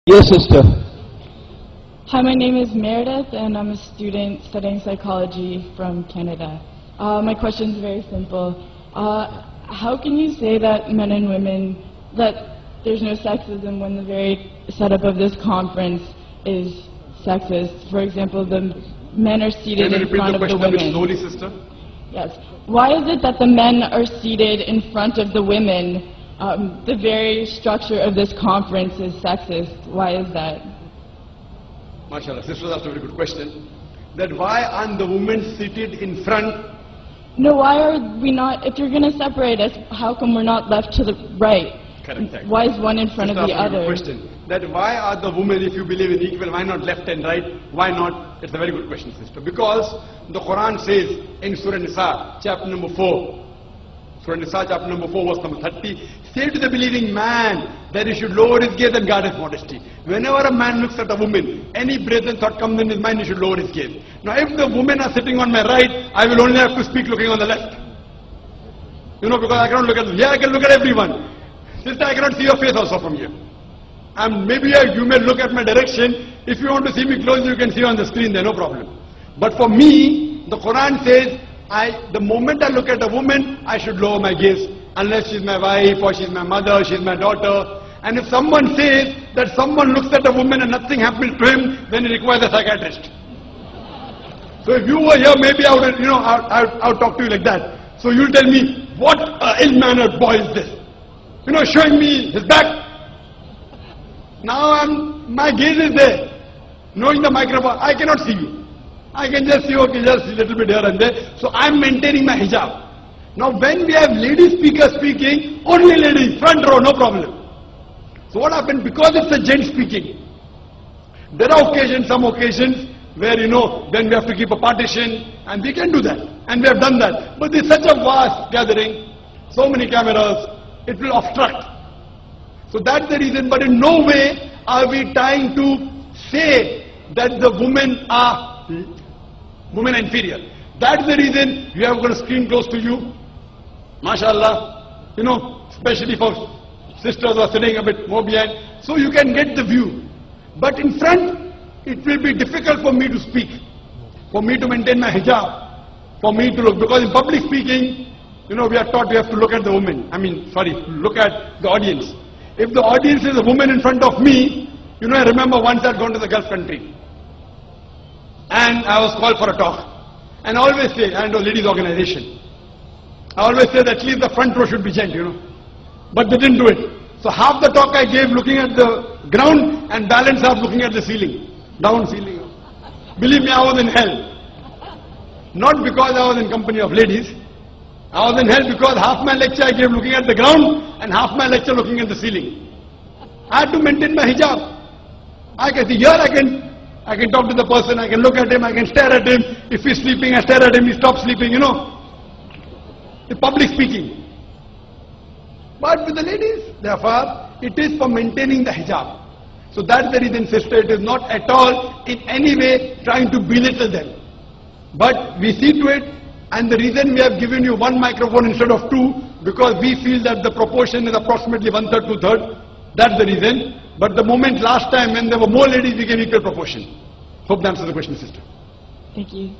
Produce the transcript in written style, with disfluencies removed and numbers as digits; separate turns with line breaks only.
Yes, sister.
Hi, my name is Meredith, and I'm a student studying psychology from Canada. My question is very simple. How can you say that men and women, that there's no sexism when the very setup of this conference is sexist? For example, the men are seated in front of the women.
Can you repeat the question a bit slowly, sister?
Yes. Why is it that the men are seated in front of the women? The very structure of this conference is sexist. Why is that?
MashaAllah, sister asked a very good question. That why aren't the women seated in front?
No, why are we not, if you're going to separate us, how come we're not left to the right?
Correct.
Why is one in front of the other?
Question. That why are the women, if you believe in equal, why not left and right? Why not? It's a very good question, sister. Because the Quran says in Surah Nisa, chapter number 4, Surah Nisa, chapter number 4, verse number 30, say to the believing man that he should lower his gaze and guard his modesty. Whenever a man looks at a woman, any brazen thought comes in his mind, he should lower his gaze. Now if the women are sitting on my right, I will only have to speak looking on the left. You know, because I cannot look at, here I can look at everyone. Sister, I cannot see your face also from here. And maybe you may look at my direction. If you want to see me close, you can see on the screen there, no problem. But for me, the Quran says, the moment I look at a woman, I should lower my gaze. Unless she's my wife, or she's my mother, she's my daughter. And if someone says that someone looks at a woman and nothing happens to him, then he requires a psychiatrist. So if you were here, maybe I would, I would talk to you like that. So you'll tell me, what ill-mannered boy is this? Showing me his back. Now my gaze is there. Knowing the microphone, I cannot see you. I can just see, okay, just a little bit here and there. So I'm maintaining my hijab. Now when we have lady speakers speaking, only ladies, front row, no problem. So what happened? Because it's a gent speaking, there are occasions, some occasions, where then we have to keep a partition, and we can do that. And we have done that. But there's such a vast gathering, so many cameras, it will obstruct. So that's the reason, but in no way are we trying to say that the women are inferior. That's the reason we have got a screen close to you. MashaAllah, especially for sisters who are sitting a bit more behind, so you can get the view. But in front, it will be difficult for me to speak, for me to maintain my hijab, for me to look, because in public speaking, we are taught we have to look at the woman. Look at the audience. If the audience is a woman in front of me, I remember once I'd gone to the Gulf country, and I was called for a talk. And I always say, and a ladies organization, I always say that at least the front row should be gent, But they didn't do it. So half the talk I gave looking at the ground, and balance half looking at the ceiling, down ceiling. Believe me, I was in hell. Not because I was in company of ladies. I was in hell because half my lecture I gave looking at the ground, and half my lecture looking at the ceiling. I had to maintain my hijab. I can see here, I can talk to the person, I can look at him, I can stare at him. If he's sleeping, I stare at him, he stops sleeping, The public speaking. But with the ladies, therefore, it is for maintaining the hijab. So that's the reason, sister, it is not at all in any way trying to belittle them. But we see to it, and the reason we have given you one microphone instead of two, because we feel that the proportion is approximately 1/3, 2/3. That's the reason. But the moment last time when there were more ladies, we gave equal proportion. Hope that answers the question, sister.
Thank you.